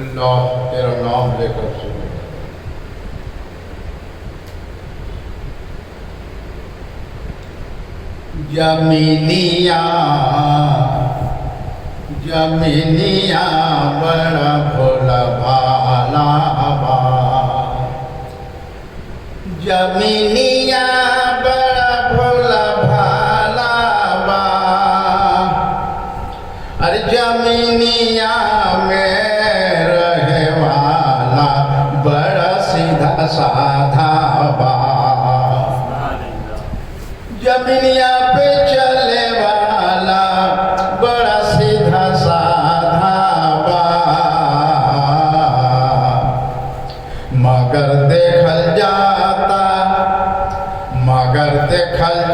अल्लाह तेरा नाम लेकर शुरू। जमीनिया बड़ा भोला भाला बा। जमीनिया बड़ा भोला भाला बा। अरे जमीनिया में रहे वाला बड़ा सीधा साधा बा। जमीनिया पे चले वाला बड़ा सीधा साधा बा। मगर देखल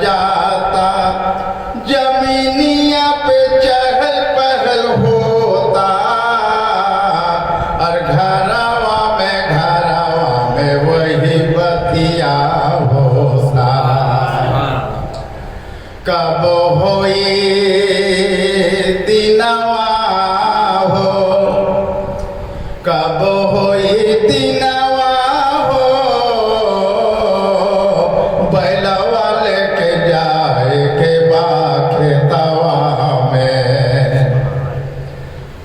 जाता जमीनिया पे चहल पहल होता। और घरवा में वही बतिया होता। कब होई दिनवा हो, कब होई दिनवा हो, बैलवा लेके जाए के बा खेतवा में।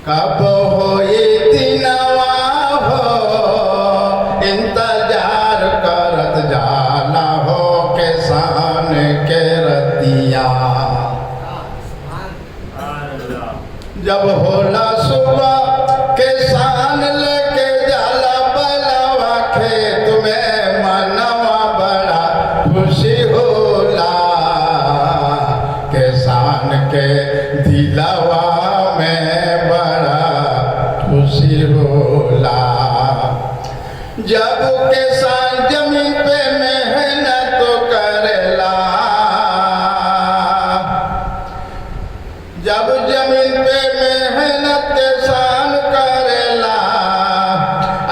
कब होई दिनवा हो, इंतजार करत जाला हो किसान के रतिया। जब होला सुबह किसान लेके जाला बलवा खेत में, मनवा बड़ा खुशी होला। किसान के दिलवा में बड़ा खुशी होला। जब किसान जमीन पे मेहनत करेला, जब जमीन पे मेहनत किसान करेला,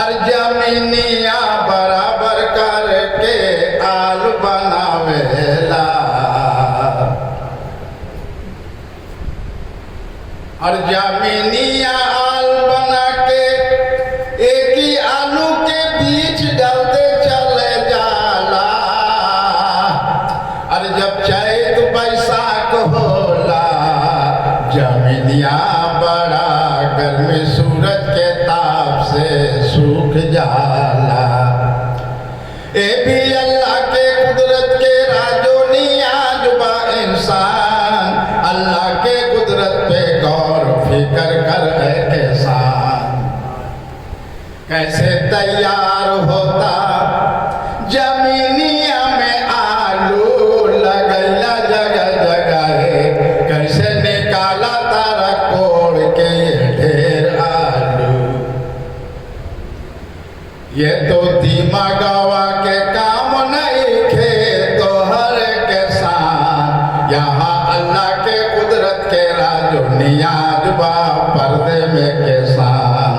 और जमीनिया बराबर करके आल बनावेला। और जमीनिया आल बना के एक ही आलू के बीच डालते चले जाला। और जब चैत बैसाख होला, जमीनिया बड़ा गर्मी सूरज के ताप से सूख जाला। ए भी अल्लाह के कुदरत के राजो नियाज बा इंसान। अल्लाह के कुदरत पे गौर फिकर कर है किसान। कैसे तैयार होता जमीनिया में आलू लगैला जगह जगह। कैसे निकाला तारा कोड़ के ढेर आलू। ये तो दिमागवा के काम नहीं खे तो हर किसान। यहाँ अल्लाह के कुदरत के राजो नियाज बा पर्दे में किसान।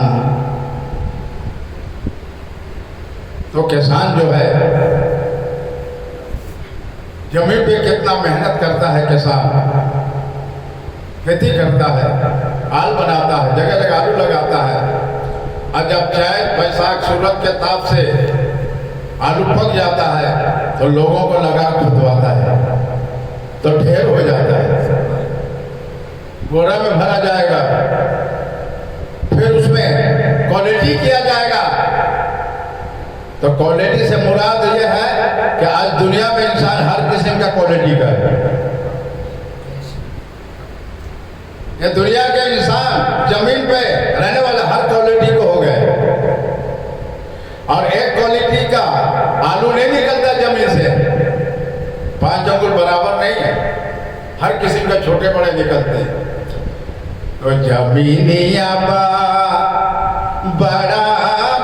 तो किसान जो है जमीन पे कितना मेहनत करता है। किसान खेती करता है, आल बनाता है, जगह जगह आलू लगाता है। और जब चैत बैसाख सूरज के ताप से आलू पक जाता है तो लोगों को लगा खुदवाता है, तो ढेर हो जाता है। बोरा में भरा जाएगा, फिर उसमें क्वालिटी किया जाएगा। तो क्वालिटी से मुराद ये है कि आज दुनिया में इंसान हर किस्म का क्वालिटी का है। ये दुनिया के इंसान जमीन पे रहने वाले हर क्वालिटी को हो गए। और एक क्वालिटी का आलू नहीं निकलता जमीन से, 5 अंगुल बराबर नहीं है, हर किस्म का छोटे बड़े निकलते हैं। तो जमीनिया बड़ा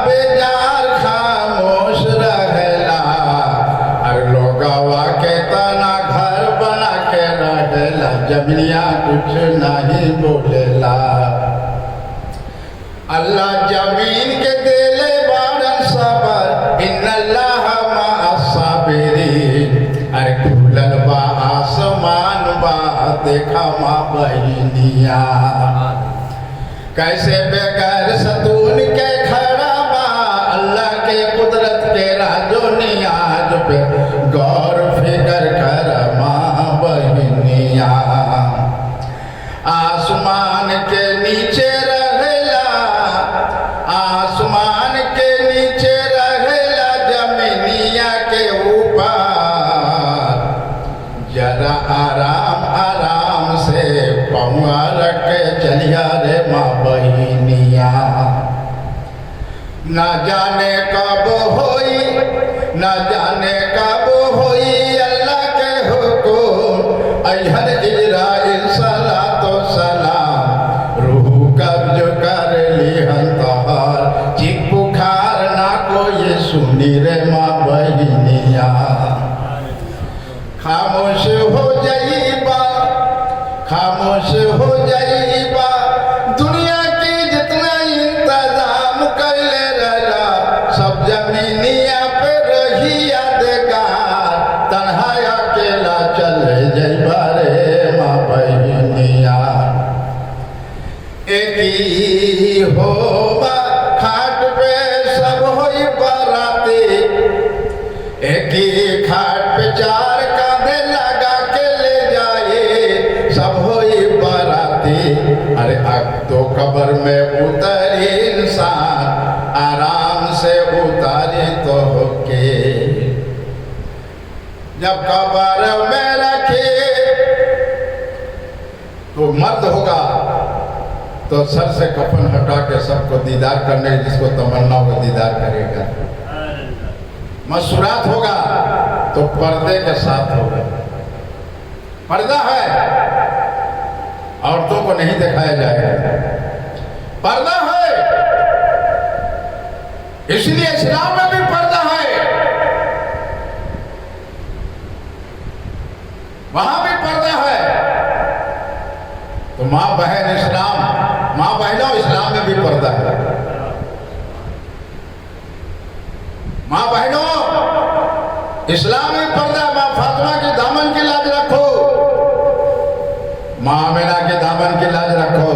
बेजार खामोश रहेला। देखा माँ बहनिया, कैसे बेगैर सतून के खड़ा बा अल्लाह के कुदरत के राजो नियाज पे गौर फिकर कर माँ बहनिया। आसमान के नीचे रहेला, आसमान के नीचे रहेला जमीनिया के ऊपर, जरा आराम आराम से पहुआ रख के चलिया रे माँ बहनिया। न जाने कब होई, न जाने कब होई अल्लाह के हुकुम अयहर इजराइल सलातो सलाम, रूह कब्ज कर ली हंतहार, चिक बुखार ना कोई सुनी रे माँ बहनिया। खामोश हो जाइबा, खामोश हो जाइबा, दुनिया की जितना इंतजाम कर ले रहा, सब जमीनिया पे रही यादगार, तन्हा अकेला चल जाइबा रे माँ बहनिया। एक ही होबा खाट पे सब होई बराती, एक ही खाट पे चार कांधे लगा के ले जाए सब होई बराती। अरे अब तो कब्र में उतरी इंसान, आराम से उतारे तो होके, जब कब्र में रखे तो मर्द होगा तो सर से कफन हटा के सबको दीदार करने, जिसको तमन्ना हो दीदार करेगा। मसूरात होगा तो पर्दे के साथ होगा। पर्दा है, औरतों को नहीं दिखाया जाएगा, पर्दा है, इसलिए इस्लाम में भी पर्दा है, वहां भी पर्दा है। तो माँ बहन इस्लाम, माँ बहनों इस्लाम में भी पर्दा है। माँ बहनों इस्लाम में पर्दा, माँ फातिमा के दामन की लाज रखो, माँ आमिना के दामन की लाज रखो,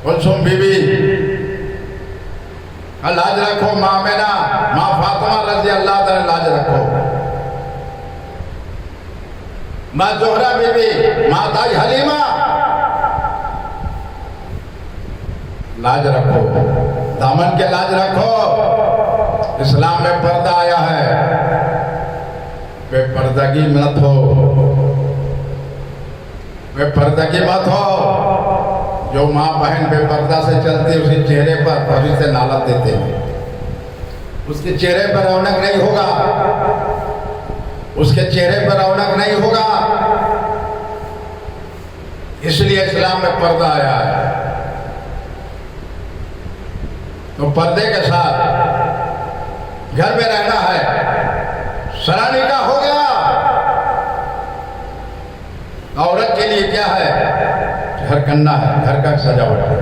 कुलसुम बीबी का लाज रखो, माँ आमिना, माँ फातिमा रज़ी अल्लाह ताला लाज रखो, माँ जोहरा बीबी, माँ ताज हलीमा लाज रखो, दामन के लाज रखो। इस्लाम में पर्दा आया है, बेपर्दगी मत हो, बेपर्दगी मत हो। जो माँ बहन बेपर्दा से चलती है उसके चेहरे पर भविष्य से लानत देते हैं, उसके चेहरे पर रौनक नहीं होगा, उसके चेहरे पर रौनक नहीं होगा। इसलिए इस्लाम में पर्दा आया है। तो पर्दे के साथ घर में रहना है। सराहनीय का हो गया, औरत के लिए क्या है, घर करना है, घर का सजावट है।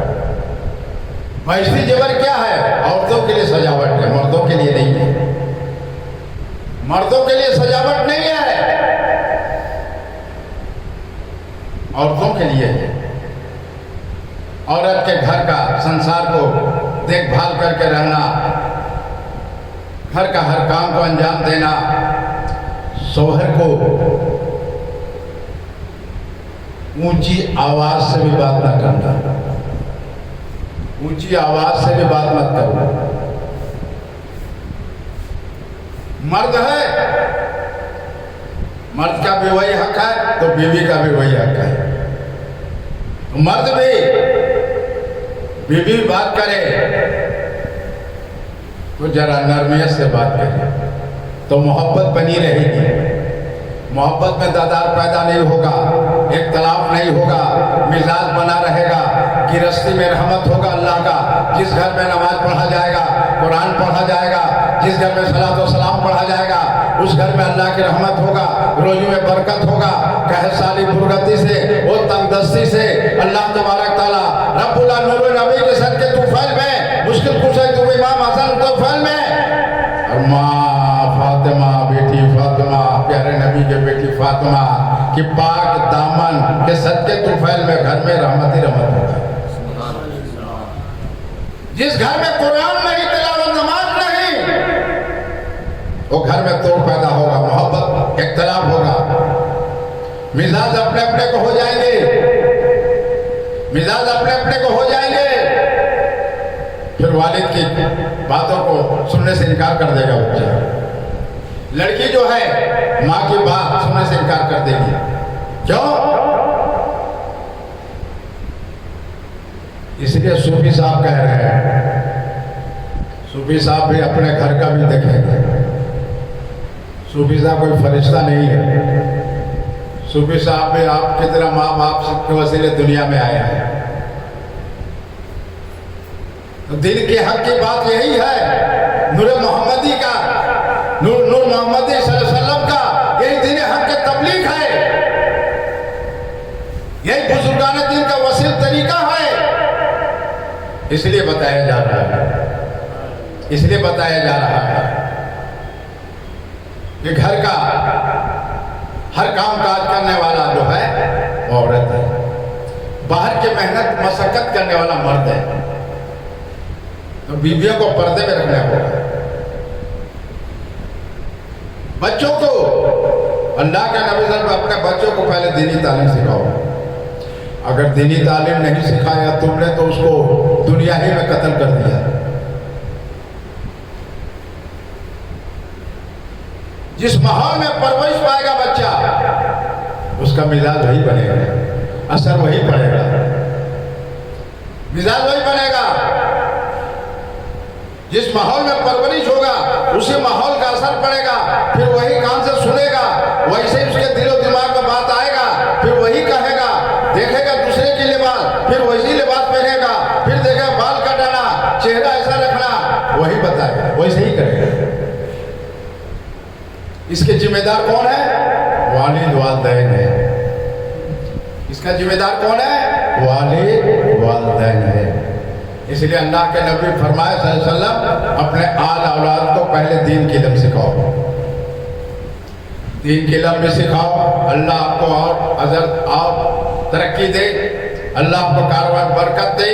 मैसी जेवर क्या है, औरतों के लिए सजावट है, मर्दों के लिए नहीं है। मर्दों के लिए सजावट नहीं है, औरतों के लिए है। औरत के घर का, संसार को देखभाल करके रहना, घर का हर काम को अंजाम देना, शौहर को ऊंची आवाज से भी बात न करना, ऊंची आवाज से भी बात मत करो। मर्द है, मर्द का भी वही हक है तो बीवी का भी वही हक है। तो मर्द भी बीवी बात करे तो जरा नरमियत से बात करे तो मोहब्बत बनी रहेगी। मोहब्बत में दरार पैदा नहीं होगा, इख्तलाफ नहीं होगा, मिजाज बना रहेगा, गिरस्ती में रहमत होगा अल्लाह का। जिस घर में नमाज पढ़ा जाएगा, कुरान पढ़ा जाएगा, जिस घर में सलातो सलाम पढ़ा जाएगा, उस घर में अल्लाह की रहमत होगा, रोजी में बरकत होगा। कहे साली पुरगति से, वो तंगदस्ती से अल्लाह तबारक ताला रब्बुल नूर नबी के सर के तुफैल में, मुश्किल कुशा तुम इमाम हसन तुफैल में, और माँ फातिमा, बेटी फातिमा, प्यारे नबी के बेटी फातिमा कि पाक दामन के सदके तुफैल में घर में रहमत ही रहमत होगा। जिस घर में कुरान नहीं, तिलावत नमाज नहीं, वो घर में तोड़ पैदा होगा, मोहब्बत इख्तिलाफ होगा, मिजाज अपने अपने को हो जाएंगे, मिजाज अपने अपने को हो जाएंगे। फिर वालिद की बातों को सुनने से इनकार कर देगा बच्चा। लड़की जो है माँ की बात सुनने से इनकार कर देगी। क्यों? इसलिए सूफी साहब कह रहे हैं, सूफी साहब भी अपने घर का भी देखेंगे। सूफी साहब कोई फरिश्ता नहीं है। सूफी साहब भी आपकी तरह माँ बाप के वसीले दुनिया में आए हैं। तो दिल के हक की बात यही है, नूर मोहम्मदी का, नूर मोहम्मदी सल्लल्लाहु अलैहि वसल्लम का यही दिन हक की तबलीग है, यही बुजुर्गान दिन का वसील तरीका है। इसलिए बताया जा रहा है, इसलिए बताया जा रहा है कि घर का हर काम काज करने वाला जो है वो औरत है, बाहर की मेहनत मशक्कत करने वाला मर्द है। तो बीवियों को पर्दे में रखना होगा। बच्चों को, अल्लाह के नबी सल्लल्लाहु अलैहि वसल्लम अपने बच्चों को पहले दीनी तालीम सिखाओ। अगर दीनी तालीम नहीं सिखाया तुमने तो उसको दुनिया ही में कत्ल कर दिया। जिस माहौल में परवरिश पाएगा बच्चा, उसका मिजाज वही बनेगा, असर वही पड़ेगा, मिजाज वही बनेगा। जिस माहौल में परवरिश होगा उसी माहौल का असर पड़ेगा, फिर वही कान से सुनेगा, वैसे ही उसके दिलो दिमाग में बात आएगा, फिर वही कहेगा, देखेगा दूसरे की लिबास, फिर वही लिबास पहनेगा, फिर देखेगा बाल कटाना, चेहरा ऐसा रखना, वही बताएगा, वैसे ही करेगा। इसके जिम्मेदार कौन है? वालिद वालिदैन है। इसका जिम्मेदार कौन है? वालिद वालिदैन है। इसलिए अल्लाह के नबी फरमाए सल्लल्लाहु अलैहि वसल्लम, अपने आल औलाद को पहले दीन की इल्म सिखाओ, दीन की इल्म भी सिखाओ। अल्लाह आपको और अजर और तरक्की दे, अल्लाह आपको कारोबार बरकत दे,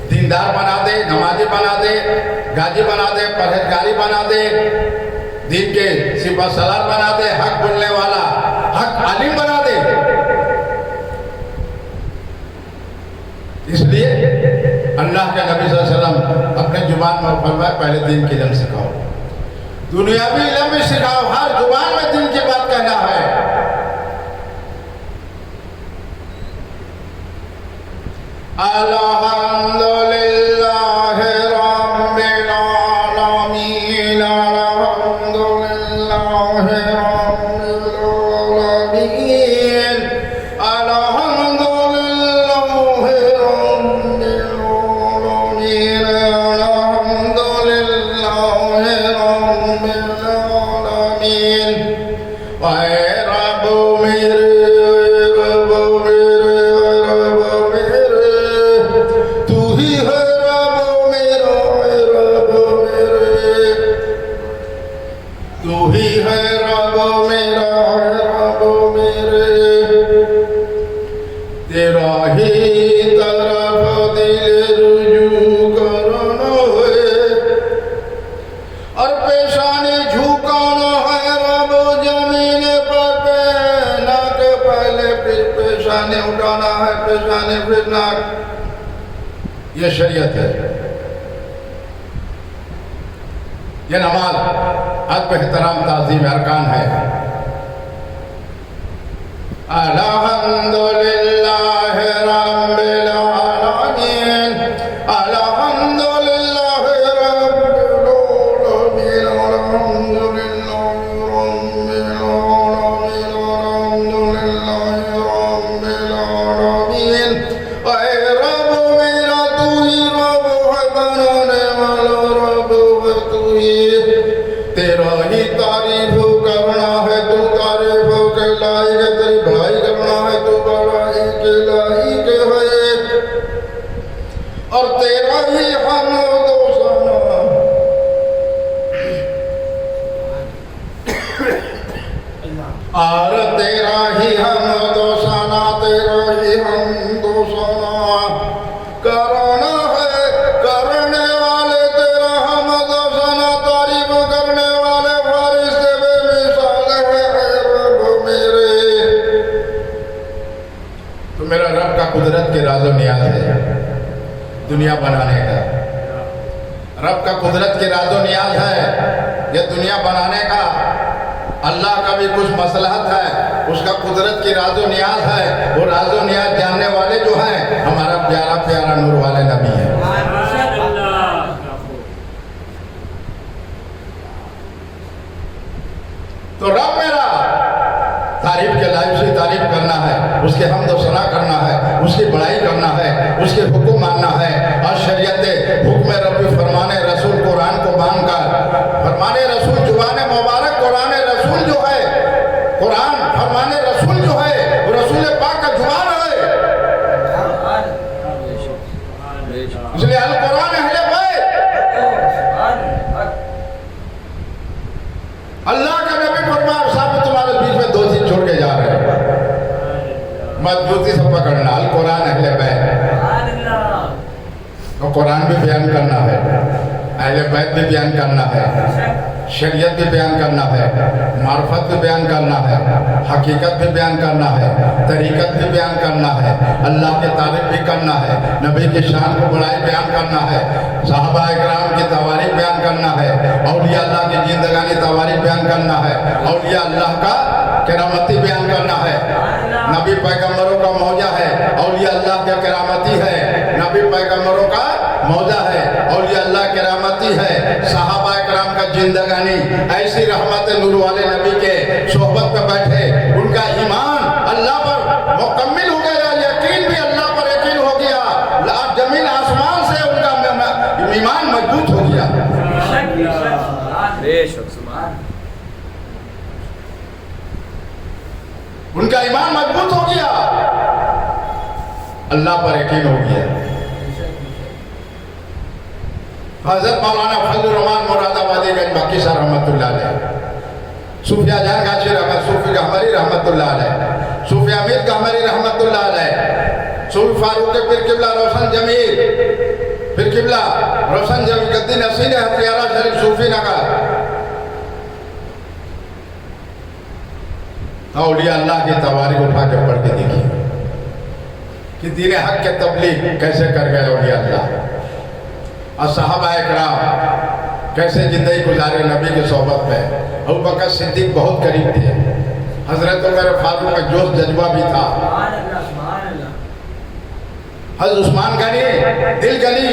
दीनदार बना दे, नमाजी बना दे, गाजी बना दे, परहेजगारी बना दे, दीन के सिपा सलार बना दे, हक बोलने वाला हक आलिम बना दे। इसलिए अल्लाह के नबी सल्लल्लाहु अलैहि वसल्लम अपने जुबान में फरमाया पहले दीन की इल्म सिखाओ, दुनियावी इल्म भी सिखाओ, हर जुबान में दीन की बात कहना है। अल्हम्दुलिल्लाह रब्बिल आलमीन, अल्हम्दुलिल्लाह रब्बिल आलमीन, अल्हम्दुलिल्लाह रब्बिल आलमीन, अल्हम्दुलिल्लाह रब्बिल आलमीन। ऐ रब मेरे, रब मेरे, रब मेरे, तू ही है रब मेरा, रब मेरे, तू ही है रब मेरा, रब मेरे, तेरा ही तरफ दिल रुजू करना है और पेशानी झुकाना है। रब जमीन पर नाक पहले फिर पेशानी उठाना है, पेशानी फिर नाक। ये शरीयत है, ये नमाज अदब एहतराम ताज़ीम अरकान है। अल्हम्दुलिल्लाह रब्बिल आलमीन, अल्हम्दुलिल्लाह रब्बिल आलमीन, अल्हम्दुलिल्लाह रब्बिल आलमीन, अल्हम्दुलिल्लाह रब्बिल आलमीन। ऐ रब मेरा तू ही रब है, बनाने वाला रब है तू ही, तेरा ही तारीफ करना है, तू तारीफ के लायक, तेरी बड़ाई करना है, तू बड़ा दुनिया बनाने का। रब का कुदरत के राजो नियाज है ये दुनिया बनाने का। अल्लाह का भी कुछ मसलहत है, उसका कुदरत की राजो नियाज है। वो राजो नियाज जानने वाले जो हैं हमारा प्यारा प्यारा नूर वाले नबी है। तो रब मेरा तारीफ के लायक से तारीफ करना है, उसके हमद व सना करना है, उसकी बड़ाई करना है, उसके हुक्म मानना है। और शरीयत हुक्म रब्बी फरमाने रसूल कुरान को मानकर, फरमाने रसूल जुबान मुबारक कुरान रसूल जो है, कुरान फरमाने रसूल जो है वो रसूल पाक का जुबान है। इसलिए अल कुरान अहले बैत, अल्लाह का नबी फरमाया साहब तुम्हारे बीच में दो चीज छोड़ के जा रहे हैं, मजबूती से पकड़ना। अल कुरान अहले बैत, तो कुरान भी बयान करना है, अहले बैत भी बयान करना है, शरीयत भी बयान करना है, मार्फत भी बयान करना है, हकीकत भी बयान करना है, तरीकत भी बयान करना है, अल्लाह की तारीफ भी करना है, नबी की शान को बड़ाई बयान करना है, सहाबा इकराम की तवारीख बयान करना है, औलिया अल्लाह की जिंदगानी तवारीख बयान करना है, औलिया अल्लाह का करामती बयान करना है। नबी पैगम्बरों का मौजा है, औलिया अल्लाह का करामती है। नबी पैगम्बरों का मौजा है, औलिया अल्लाह करामती है। सहाबा इकराम का जिंदगानी ऐसी रहमत नूर वाले नबी के सोहबत में बैठे, उनका ईमान अल्लाह पर मुकम्मिल हो गया, यकीन भी अल्लाह पर यकीन हो गया, जमीन आसमान से उनका ईमान मजबूत हो गया। उनका ईमान मजबूत हो गया, अल्लाह पर यकीन हो गया। हजरत मौलाना फजलुर रहमान मुरादाबादी गंज बाकी साहब रहमतुल्लाह अलैह, सूफी जान गाजी रहमत, सूफी गहमरी रहमतुल्लाह अलैह, सूफी अमीर गहमरी रहमतुल्लाह अलैह, सूफी फारूक पीर किबला रोशन जमील पीर किबला रोशन जमील गद्दी नसीर हथियारा शरीफ सूफी नगर। औलिया अल्लाह की तवारीख उठा के पढ़ के देखिए कि दीन हक के तबलीग कैसे कर गए औलिया अल्लाह। और सहाबा इकराम कैसे जिंदगी गुजारे नबी के सोहबत में। अबू बकर सिद्दीक बहुत करीब थे, हजरत उमर फारूक का जोश जज्बा भी था। हजरत उस्मान गनी दिल गनी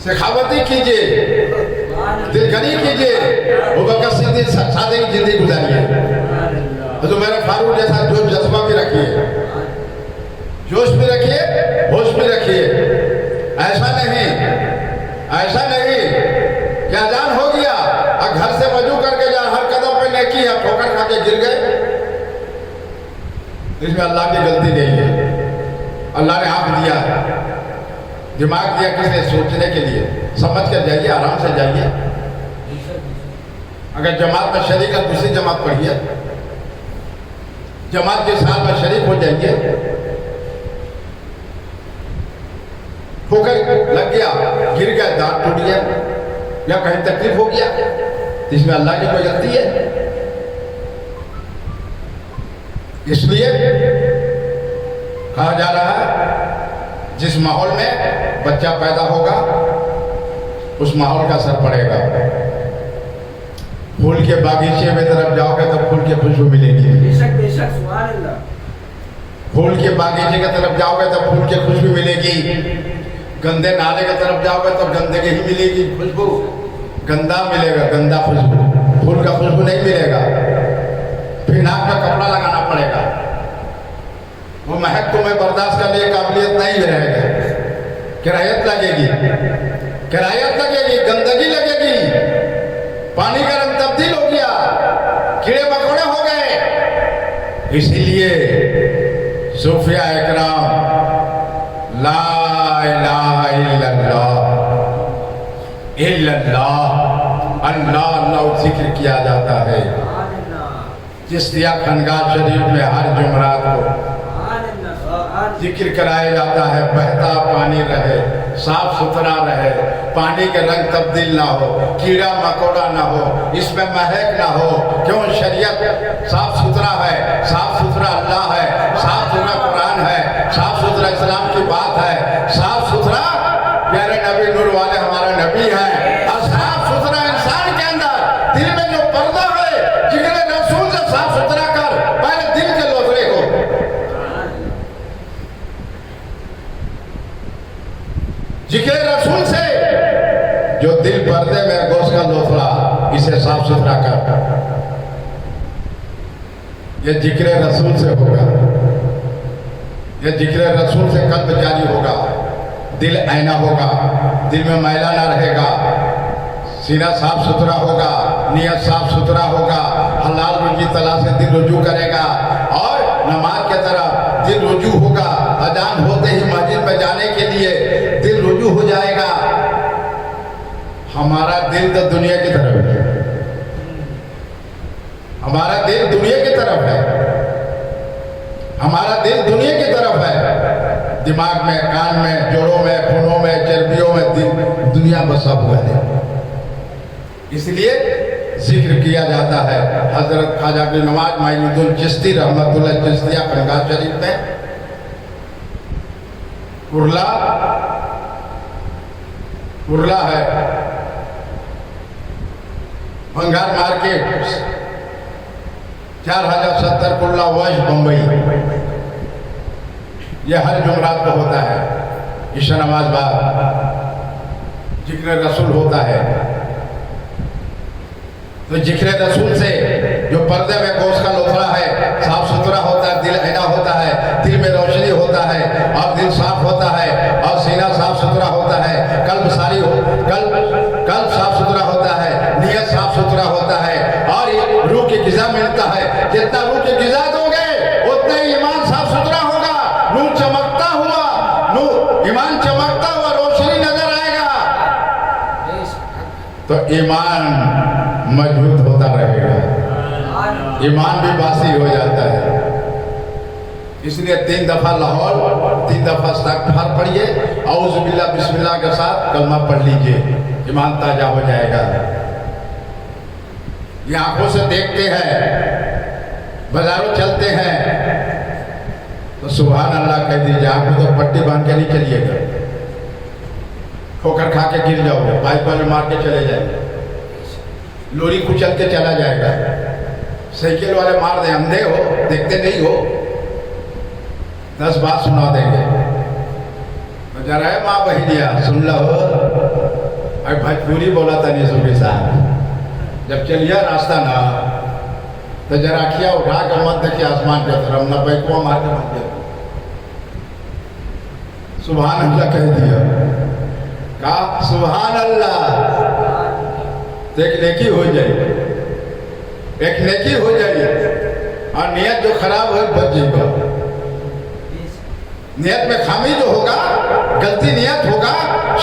सखावती कीजिए, दिल गनी कीजिए, अबू बकर सिद्दीक सादे की जिंदगी गुजारिए। हजरत उमर फारूक जैसा जोश जज्बा भी रखिए, जोश भी रखिए, होश भी रखिए। ऐसा नहीं कि अजान हो गया और घर से वजू करके जा, हर कदम पे नेकी है, ठोकर खा के गिर गए, इसमें अल्लाह की गलती नहीं है। अल्लाह ने आंख दिया, दिमाग दिया किसे सोचने के लिए, समझ कर जाइए, आराम से जाइए। अगर जमात में शरीक है दूसरी जमात पढ़िए, जमात के साथ में शरीक हो जाइए। ठोकर लग गया, गिर गया, दांत टूट गया या कहीं तकलीफ हो गया, तो इसमें अल्लाह की कोई गलती है? इसलिए कहा जा रहा है जिस माहौल में बच्चा पैदा होगा उस माहौल का असर पड़ेगा। फूल के बागीचे में तरफ जाओगे तो फूल की खुशबू मिलेगी, बेशक बेशक सुभान अल्लाह। फूल के बागीचे की तरफ जाओगे तो फूल की खुशबू मिलेगी, गंदे नाले की तरफ जाओगे तो गंदगी ही मिलेगी, खुशबू गंदा मिलेगा, गंदा खुशबू, फूल का खुशबू नहीं मिलेगा। फिर नाक का कपड़ा लगाना पड़ेगा, वो महक तुम्हें बर्दाश्त करने की काबिलियत नहीं रहेगा, किरायत लगेगी, गंदगी लगेगी, पानी का रंग तब्दील हो गया, कीड़े मकोड़े हो गए। इसीलिए सूफिया इकराम ला इलाहा इल्लल्लाह अल्लाह अल्लाह जिक्र किया जाता है। चिश्तिया खनगाह शरीफ में हर जुमरात को जिक्र कराया जाता है, बहता पानी रहे, साफ सुथरा रहे, पानी के रंग तब्दील ना हो, कीड़ा मकोड़ा ना हो, इसमें महक ना हो। क्यों? शरीयत साफ सुथरा है, साफ सुथरा अल्लाह है, साफ सुथरा कुरान है, साफ सुथरा इस्लाम की बात है। साफ सुथरा प्यारे नबी नूर वाले हमारा नबी है। और साफ सुथरा इंसान के अंदर दिल में जो पर्दा है, जिक्र रसूल से साफ सुथरा कर, पहले दिल के लोथड़े को। जिक्र रसूल से जो दिल पर्दे में गोश का लोथड़ा, इसे साफ सुथरा कर। ये जिक्र रसूल से होगा, ये जिक्र रसूल से कल्ब जारी होगा, दिल ऐना होगा, दिल में मैला ना रहेगा, सीना साफ सुथरा होगा, नियत साफ सुथरा होगा, हलाल रुजी तलाश से दिल रुजू करेगा और नमाज के तरफ दिल रुजू होगा। अजान होते ही मस्जिद में जाने के लिए दिल रुजू हो जाएगा। हमारा दिल तो दुनिया की तरफ है, हमारा दिल दुनिया की तरफ है, हमारा दिल दुनिया की तरफ है। दिमाग में, कान में, जोड़ों में, खूनों में, चर्बियों में दिल दुनिया बसा हुआ है। इसलिए जिक्र किया जाता है। हजरत ख्वाजा नवाज माइनुद्दीन चिश्ती रहमतुल्लाह चिश्तिया खंगार शरीफ में कुर्ला है, भंगार मार्केट 4070 कुर्ला वश बम्बई। यह हर जुमरात को होता है। ईशा नमाज बाद जिक्र रसूल होता है। तो जिक्र रसूल से जो पर्दे में गोश्त का लोथड़ा है, साफ सुथरा होता है, दिल ऐना होता है, दिल में रोशनी होता है और दिल साफ होता है और सीना साफ सुथरा होता है, कल्ब कल्ब साफ सुथरा होता है, नियत साफ सुथरा होता है और ये रूह की ग़िज़ा मिलता है। जितना रूह की ग़िज़ा दोगे उतना ही ईमान साफ सुथरा होगा। नूर चमकता हुआ, नूर ईमान चमकता हुआ रोशनी नजर आएगा तो ईमान मजबूत होता रहेगा, ईमान भी बासी हो जाता है। इसलिए 3 दफा लाहौर, 3 दफा इस्तग़फ़ार पढ़िए, औज़ु बिल्लाह बिस्मिल्लाह के साथ कलमा पढ़ लीजिए, ईमान ताजा हो जाएगा। ये आंखों से देखते हैं, बाजारों चलते हैं तो सुभान अल्लाह कह दीजिए। आपको तो पट्टी बांध के नहीं चलिएगा, ठोकर खा के गिर जाओगे, बाइक वाले मार के चले जाएंगे, लोरी कुचल के चला जाएगा, साइकिल वाले मार दे, अंधे हो, देखते नहीं हो, 10 बात सुना देंगे। तो जरा है माँ बहनिया सुन लो, अरे भोजपुरी बोला था नहीं सुबह साहब, जब चलिए रास्ता ना तो जरा खिया उठा के मत देखिए आसमान के तरफ, ना बैकुआ मार के मत देखो। सुभान अल्लाह कह दिया, कहा सुभान अल्लाह, तो एक नेकी हो जाए, एक नेकी हो जाए और नियत जो खराब हो बच जाएगा। नियत में खामी जो होगा, गलती नियत होगा,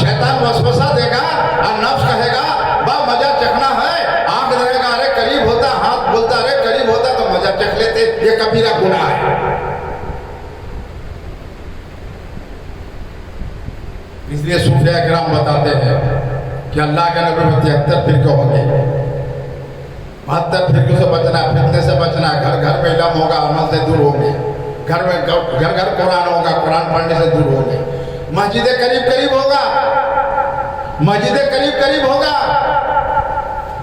शैतान वसवसा देगा और नफ्स कहेगा बा मजा चखना है, आंख रहेगा अरे करीब होता, हाथ बोलता अरे करीब होता तो मजा चख लेते, ये कबीरा गुनाह है। इसलिए सूफिया किराम बताते हैं कि अल्लाह के नबी में 73 फिरके होंगे, 72 फिरकों से बचना, फितने से बचना, घर घर में इल्म होगा, अमल से दूर होंगे, घर में घर घर कुरान होगा, कुरान पढ़ने से दूर होंगे, मस्जिद करीब करीब होगा, मस्जिद करीब करीब होगा,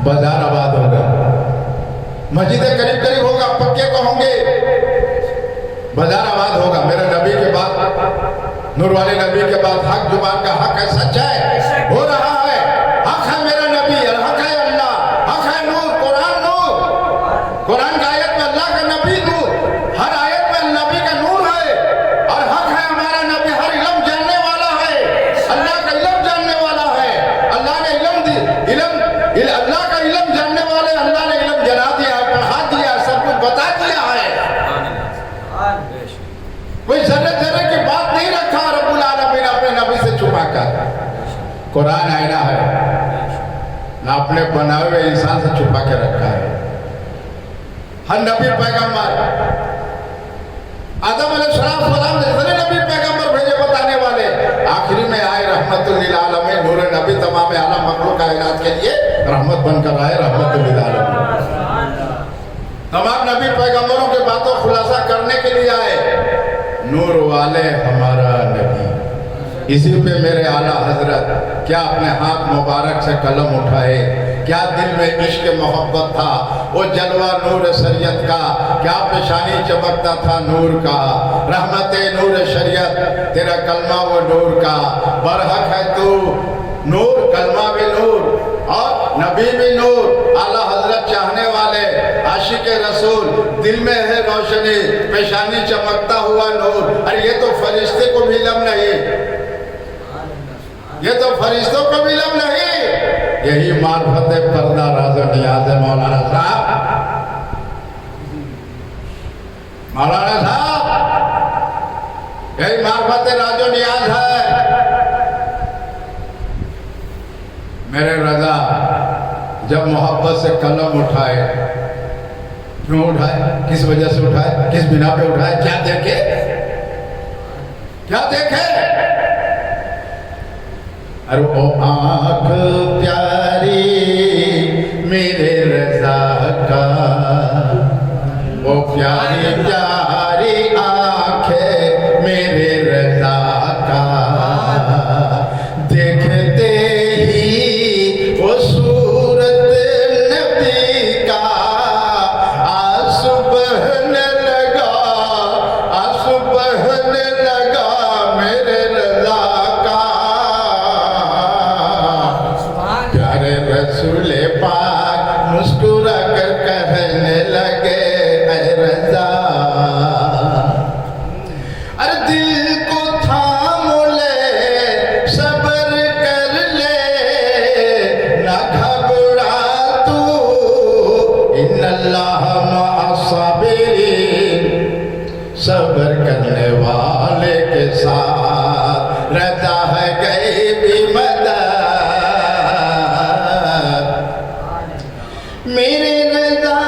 बाजार आबाद होगा, मस्जिद करीब करीब होगा, पक्के को होंगे, बाजार आबाद होगा। मेरे नबी के बाद, नूर वाले नबी के बाद हक जुबान का हक है, सच है, हो रहा है, हक है मेरा नबी और हक है अल्लाह, हक है नूर, कुरान का आयत में अल्लाह का नबी नूर, हर आयत में नबी का नूर है और हक है हमारा नबी, हर इल्म जानने वाला है, अल्लाह का इल्म जानने वाला है, अल्लाह ने अल्लाह का इल्म जानने वाले अल्लाह ने इल्म जना दिया है, पढ़ा दिया, सब कुछ बता दिया है। कोई जर्रे जर्रे की बात नहीं रखा रब्बुल आलमीन अपने नबी से छुपाकर। कुरान आईना है ना, अपने बनाए हुए इंसान से छुपा के रखा है। हर नबी पैगंबर आदम अलैहिस्सलाम जितने नबी पैगंबर भेजे बताने वाले, आखिरी में आए रहमतुल लिल आलमीन, नूर नबी तमाम आलम मखलूक कायनात के लिए रहमत बनकर आए, रहमतुल लिल आलमीन। तमाम नबी पैगंबरों के बातों खुलासा करने के लिए आए, नूर वाले हमारा नबी। इसी पे मेरे आला हजरत क्या अपने हाथ मुबारक से कलम उठाए, क्या दिल में इश्क मोहब्बत था, वो जलवा नूर शरीयत का, क्या पेशानी चमकता था नूर का। रहमत नूर शरीयत तेरा कलमा वो नूर का, बरहक है तू नूर, कलमा भी नूर और नबी भी नूर। आला हजरत चाहने वाले आशिक रसूल, दिल में है रोशनी, पेशानी चमकता हुआ नूर। अरे ये तो फरिश्ते को भी इल्म नहीं, ये तो फरिश्तों को भी इल्म नहीं। यही मार्फत पर्दा राज़ो नियाज़ है मौलाना साहब। मौलाना साहब यही मार्फत राज़ो नियाज़ है। मेरे रजा जब मोहब्बत से कलम उठाए, क्यों उठाए, किस वजह से उठाए, किस बिना पे उठाए, क्या देखे, क्या देखे। अरे ओ आँख प्यारी मेरे रजा का, ओ प्यारी प्यारी आँखें मेरे रजा का, देखते ही वो सूरत नबी का आंसू बहने लगा, आंसू बहने लगा मेरे रजा का। प्यारे रसूल पाक मुस्कुरा कर कहने लगे, ऐ रजा अरे दिल को थाम ले, सब्र कर ले, ना घबरा तू, इन्नल्लाह मअस-साबिरीन, सब्र करने वाले के साथ रहता है गैबी मदद। मेरे रजा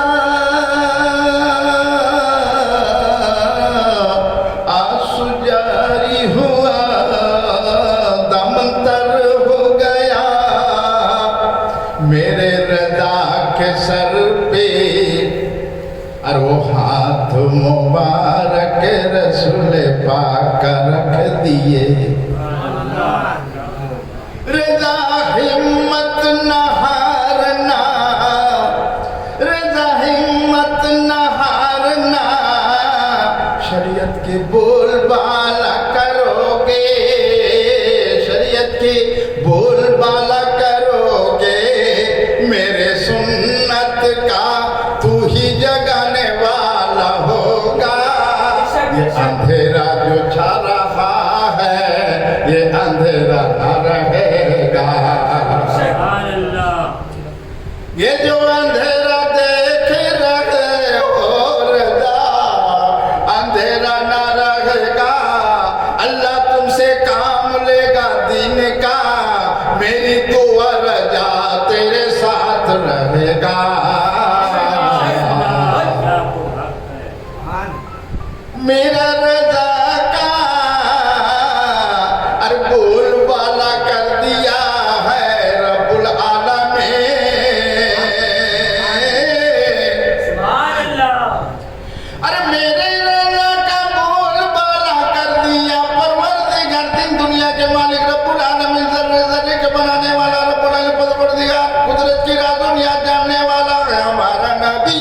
आंसू जारी हुआ, दम तर हो गया मेरे रजा के सर पे। और वो हाथ मुबारक रसूल पाक रख दिए। रजा हिम्मत न हारना, रजा हिम्मत न हारना, शरीयत के बोलबाला करोगे, शरीयत की बोलबाला करोगे, मेरे सुन्नत का तू ही जगाने वाला होगा। ये अंधेरा जो छा रहा है, ये अंधेरा न रहेगा। ये जो अंधेरा देख रहे हो रजा, अंधेरा न रहेगा। अल्लाह तुमसे काम लेगा दीन का, मेरी दुआ रजा तेरे साथ रहेगा। मेरा रजा का अरे बोलबाला कर दिया है रब्बुल आलमीन। अरे मेरे रजा का बोलबाला कर दिया परवरदिगार, दिन दुनिया के मालिक रब्बुल आलमीन, ज़र्रे ज़र्रे के बनाने वाला रब्बुल आलमीन, परवरदिगार, कुदरत की राज़ो नियाज़ जानने वाला है हमारा नबी।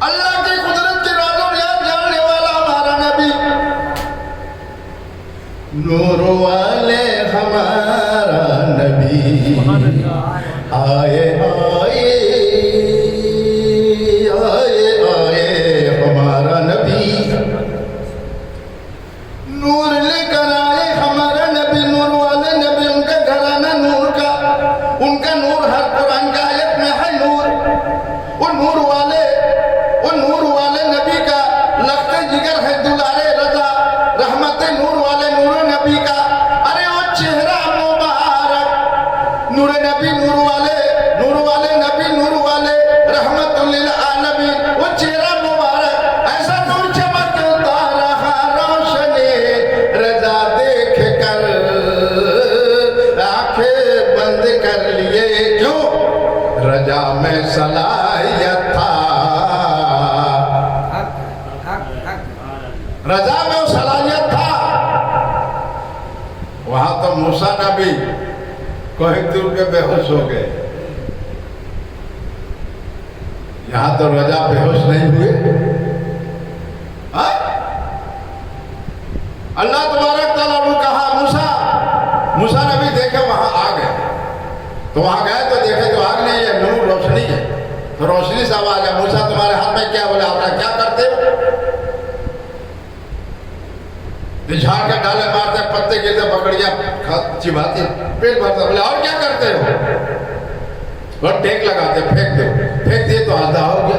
अल्लाह की कुदरत की राज़ो नियाज़ जानने वाला हमारा नबी। नूर वाले हमारा नबी, आए आए आए आए हमारा नबी। नूर लेकर आए हमारा नबी, नूर वाले नबी, उनका घराना नूर का, उनका नूर हर कुरान का आयत में है नूर। वो नूर वाले नबी का लख्त जिगर है दुलारे रजा, रहमत नूर वाले नूर नबी का। अरे वो चेहरा मुबारक नूर नबी, नूर वाले नबी, नूर वाले रहमतुल लिल आलमीन, वो चेहरा मुबारक ऐसा नूर चमकता रहा रोशनी, रजा देख कर आंखें बंद कर लिए। क्यों? रजा में सलाहियत था, रजा में वो सलाहियत था। वहां तो मूसा नबी कोई दूर के बेहोश हो गए, यहां तो रजा बेहोश नहीं हुए। अल्लाह तबारक तआला ने कहा मूसा नबी देखे वहां आग है, तो वहां गए तो देखे तो आग नहीं है, नूर रोशनी है। तो रोशनी से आवाज है, मूसा तुम्हारे हाथ में क्या? बोले आप क्या करते हो? झाड़ के डाले मारते, पत्ते गिरते, पकड़िया चिबाते, पेट भरता। बोले और क्या करते हो? और टेक लगाते, फेंक दो। फेंक दिए तो आधा हो गया।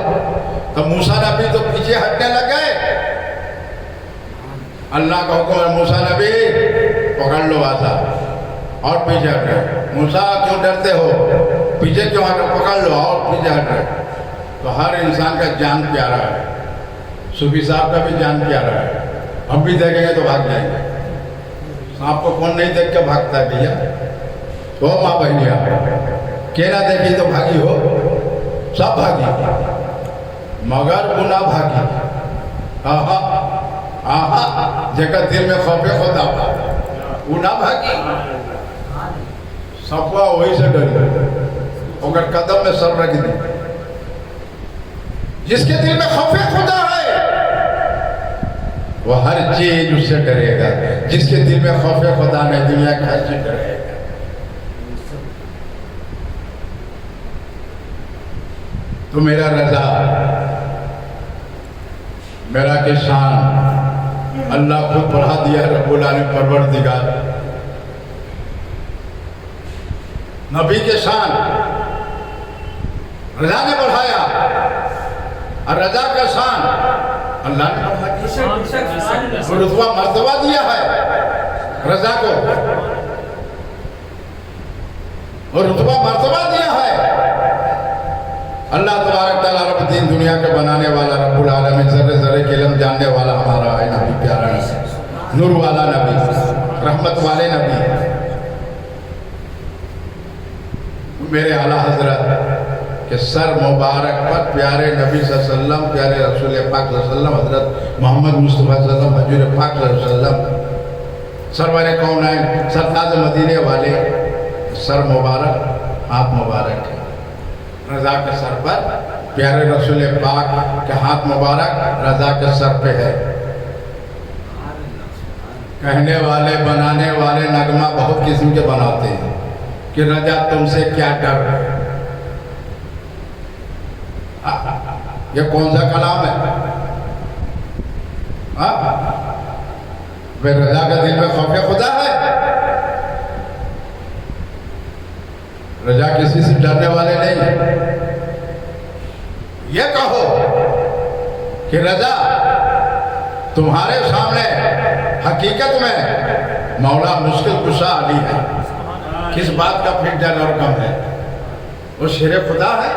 तो मूसा नबी तो पीछे हटने लग गए। अल्लाह का हुक्म है, मूसा नबी पकड़ लो आधा, और पीछे हट गए। मूसा क्यों डरते हो? पीछे क्यों हट? पकड़ लो और पीछे हट गए। तो हर इंसान का जान प्यारा है, सूफी साहब का भी जान प्यारा है। हम भी देखेंगे तो भाग जाएंगे। सांप को कौन नहीं देख के भागता है भैया? तो माँ भैया केना देखी तो भागी हो, सब भागी, मगर वो ना भागी। आहा आहा, जगह दिल में खौफे खुदा वो ना भागी। सबका वही से डरी, अगर कदम में सर रख दी। जिसके दिल में खौफे खुदा है वो हर चीज उससे डरेगा। जिसके दिल में खौफे खुदा नहीं, दुनिया का हर चीज डरेगा। तो मेरा रजा, मेरा किसान, अल्लाह खुद बढ़ा दिया रब्बुल आलमीन परवरदिगार। नबी के शान रजा ने बढ़ाया, और रजा का शान अल्लाह ने बढ़ाया। रुतबा मर्तबा दिया है रजा को, और रुतबा मर्तबा दिया है। अल्लाह तबारक तआला रब दीन दुनिया के बनाने वाला रब्बुल आलमीन, ज़र्रे ज़र्रे के इल्म जानने वाला हमारा है नबी, प्यारा नबी, नूर वाला नबी, रहमत वाले नबी, मेरे आला हजरत के सर मुबारक पर प्यारे नबी सल्लल्लाहु अलैहि वसल्लम, प्यारे रसूल पाक सल्लल्लाहु अलैहि वसल्लम, हजरत मोहम्मद मुस्तफ़ा सल्लल्लाहु अलैहि वसल्लम, हजूर पाक सल्लल्लाहु अलैहि वसल्लम, सरवर कौनैन, सरताज मदीने वाले सर मुबारक, हाथ मुबारक है। रजा के सर पर प्यारे रसूल पाक के हाथ मुबारक रजा के सर पे है। कहने वाले, बनाने वाले नगमा बहुत किस्म के बनाते हैं कि रजा तुमसे क्या डर। ये कौन सा कलाम है? वे रजा का दिल में खौफे खुदा है। रजा किसी से डरने वाले नहीं है। ये कहो कि रजा तुम्हारे सामने हकीकत में मौला मुश्किल कुशा अली है। किस बात का फिर डर और गम है? वो शेर खुदा है।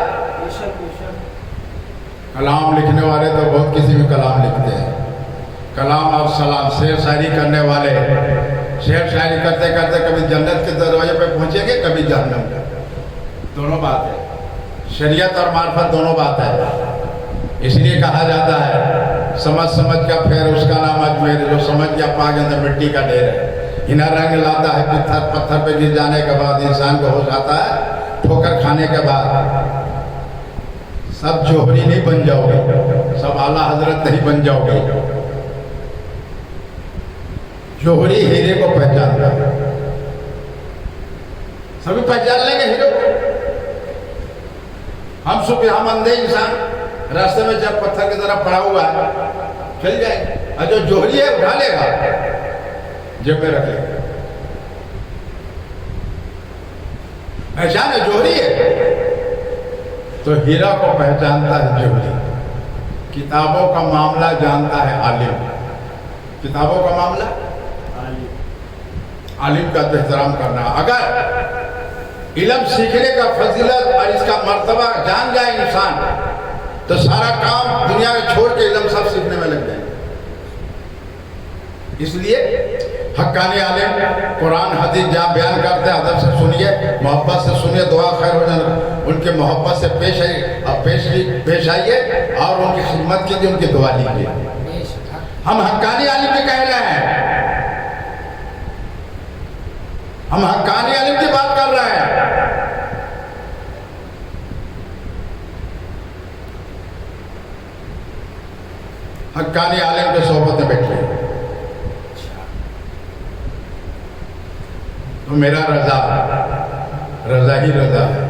कलाम लिखने वाले तो बहुत किसी भी कलाम लिखते हैं। कलाम और सलाम, शेर शायरी करने वाले शेर शायरी करते करते कभी जन्नत के दरवाजे पे पहुंचेंगे, कभी जहन्नम। दोनों बात है, शरीयत और मार्फत दोनों बात है। इसलिए कहा जाता है समझ समझ का फेर उसका नाम अजमेर, जो समझ गया पाग अंदर मिट्टी का ढेर है। हिना रंग लाता है पत्थर, पत्थर पे गिर जाने के बाद इंसान को होश आता है। ठोकर खाने के बाद सब जोहरी नहीं बन जाओगे, सब आला हजरत नहीं बन जाओगे। जोहरी हीरे को पहचानता है, सभी पहचान लेंगे हीरो को। हम अंधे इंसान रास्ते में जब पत्थर की तरफ पड़ा हुआ है चल जाएंगे, और जो जोहरी है उठा लेगा, जेब में रख लेगा। पहचान है जोहरी है तो हीरा को पहचानता है जोहरी। किताबों का मामला जानता है आलिम। किताबों का मामला आलिम का तो एहतराम करना। अगर इल्म सीखने का फजीलत और इसका मर्तबा जान जाए इंसान तो सारा काम दुनिया में छोड़ के इल्म सब सीखने में लग जाए। इसलिए हक्कानी आलिम कुरान हदीस जहाँ बयान करते हैं अदब से सुनिए, मोहब्बत से सुनिए, दुआ खैर हो जाए। उनके मोहब्बत से पेश आइए और उनकी खिदमत कीजिए, उनकी दुआ लीजिए। हम हक्कानी आलिम की कह रहे हैं, हम हक्कानी आलिम की बात कर रहे हैं। हक्कानी आलिम के सोहबत में बैठे तो मेरा रजा रजा ही रजा है,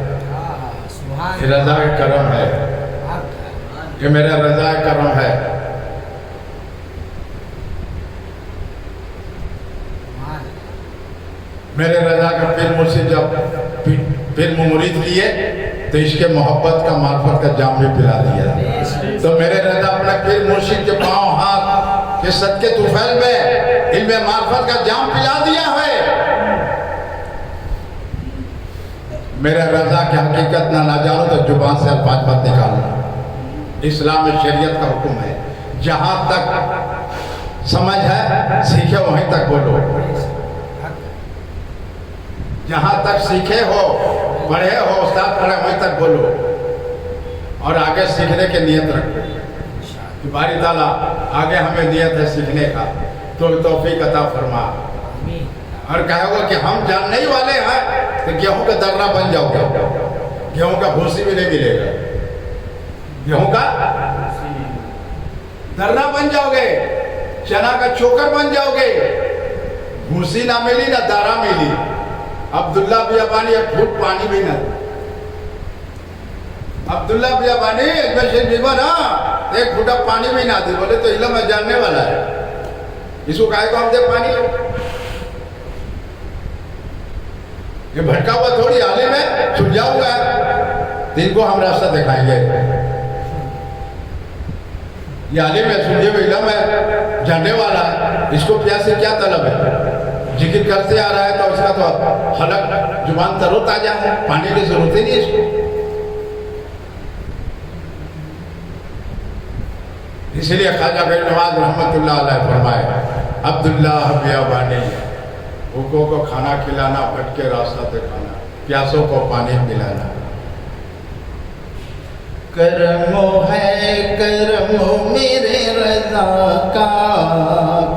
ये रजा का करम है, ये मेरा रजा का करम है। मेरे रजा का पीर मुर्शिद जब पीर मुरीद लिए तो इसके मोहब्बत का मार्फत का जाम भी पिला दिया। तो मेरे रजा अपने पीर मुर्शिद के पांव हाथ के सदके तुफैल में इनमें मार्फत का जाम पिला दिया है। मेरे रजा की हकीकत ना जानो तो जुबान से अल्फाज मत निकालना। इस्लाम में शरीयत का हुक्म है, जहां तक समझ है सीखे वहीं तक बोलो, जहां तक सीखे हो पढ़े हो उस्ताद पढ़े वहीं तक बोलो, और आगे सीखने की नियत रखो कि बारी ताला आगे हमें नियत है सीखने का, तो तौफीक अता फरमा। और कहोगे कि हम जानने ही वाले हैं तो गेहूं का दर्रा बन जाओगे, गेहूं का भूसी भी नहीं मिलेगा, गेहूं का दर्रा बन जाओगे, चना का चोकर बन जाओगे, भूसी ना मिली ना दारा मिली। अब्दुल्ला बियाबानी एक फूट पानी भी ना, अब्दुल्ला बियाबानी जीवन एक फुटा पानी भी ना दे, बोले तो इल्म में जानने वाला है, इसको काहे को हम दे पानी? ये भटका हुआ थोड़ी आलिम है, सुलझाऊंगा तो इनको हम रास्ता दिखाएंगे। ये आलिम है, सुलझे हुए इल्म है, जानने वाला है, इसको प्यास से क्या तलब है? जिक्र करते आ रहा है तो उसका तो हलक जुबान तरोताजा है, पानी की जरूरत ही नहीं इसको। इसलिए ख्वाजा गरीब नवाज रहमतुल्लाह अलैह फरमाए, अब्दुल्ला बियाबानी भूखों को खाना खिलाना, भटके रास्ता दिखाना, प्यासों को पानी पिलाना। करमो है करमो मेरे रज़ा का,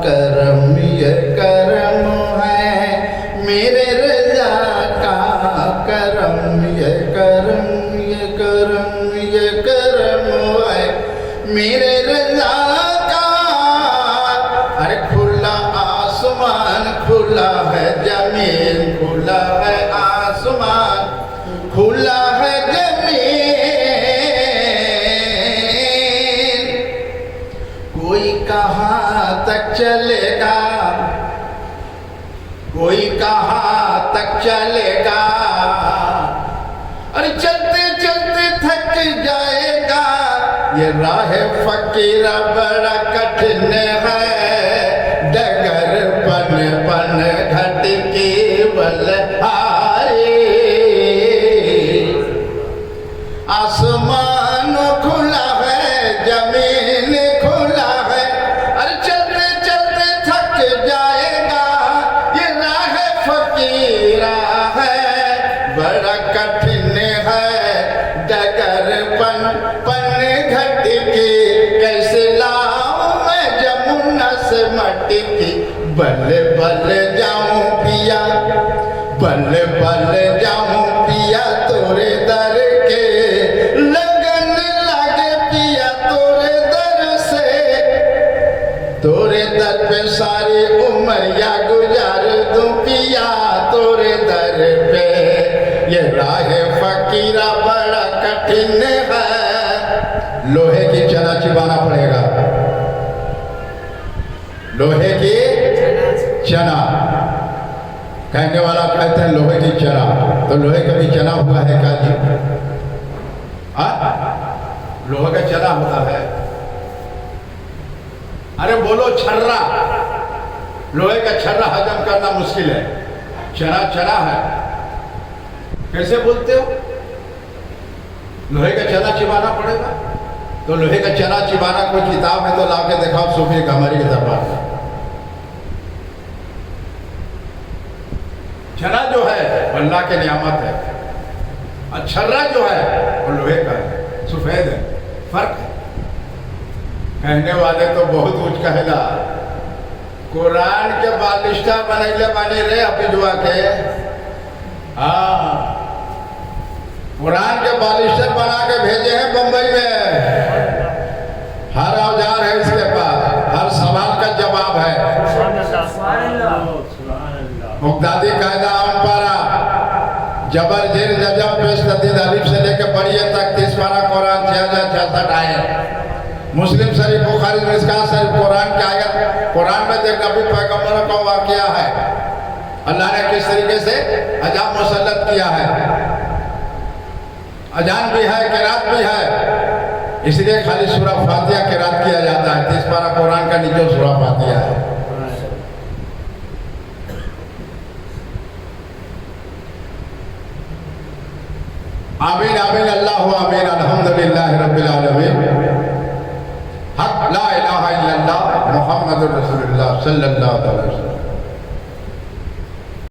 करम ये करम है मेरे रज़ा का, करम ये करम ये करम ये करम है मेरे रज़ा का। अरे खुला आसमान खुला है जमीन, खुला है आसमान खुला है जमीन, कोई कहाँ तक चलेगा, कोई कहाँ तक चलेगा, अरे चलते चलते थक जाएगा। ये राह फकीरा बड़ा कठिन है, डगर पन पन घट के बल आए, आसमान खुला है जमीन खुला है, अरे चलते चलते थक जाएगा। ये राह फकीरा है बड़ा कठिन है, डगर पन पन घट के कैसे लाऊं मैं जमुना से मट्टी की, बल बल जाऊं पिया, बल बल जाऊं पिया तोरे दर के, लगन लागे पिया तोरे दर से, तोरे दर पे सारी उमरिया गुजार दूं पिया तोरे दर पे। ये राह फकीरा बड़ा कठिन है, लोहे की चना चिबाना पड़ेगा, लोहे की चना। कहने वाला कहते हैं लोहे की चना, तो लोहे का भी चना हुआ है क्या जी? लोहे का चना होता है? अरे बोलो छर्रा, लोहे का छर्रा हजम करना मुश्किल है, चना चना है, कैसे बोलते हो? लोहे का चना चिबाना पड़ेगा, तो लोहे का चना चिबाना कोई किताब है तो लाके दिखाओ सूफी कमरी के दरबार में। चना जो है अल्लाह के नियामत है, और छर्रा जो है वो लोहे का है, सफेद है, फर्क है। कहने वाले तो बहुत कुछ कहेला। कुरान के बालिस्टा बनैले बने रे अपिजुआ के। हाँ, कुरान के बालिस्टर बना के भेजे हैं बंबई में। हर औजार है इसके पास, हर सवाल का जवाब है। मुक्तादी कायदा अनपारा जबर जेर जजब पेश तदीद अलीफ से लेकर पढ़िए तक 30 पारा कुरान 6066 आयत। मुस्लिम शरीफ, बुखारी, मिशकात शरीफ, कुरान की आयत। कुरान में देख नबी पैगंबरों का वाकया है, अल्लाह ने किस तरीके से अजान मुसल्लत किया है। अजान भी है, किरात भी है, इसलिए खाली सूरा फातिहा किरात किया जाता है। 30 पारा कुरान का निचो सूरा फातिहा है। आमीन आमीन अल्लाह आमीन अल्हम्दुलिल्लाह रब्बिल आलमीन। हक ला इलाहा इल्लल्लाह मुहम्मदुर रसूलुल्लाह सल्लल्लाहु अलैहि वसल्लम।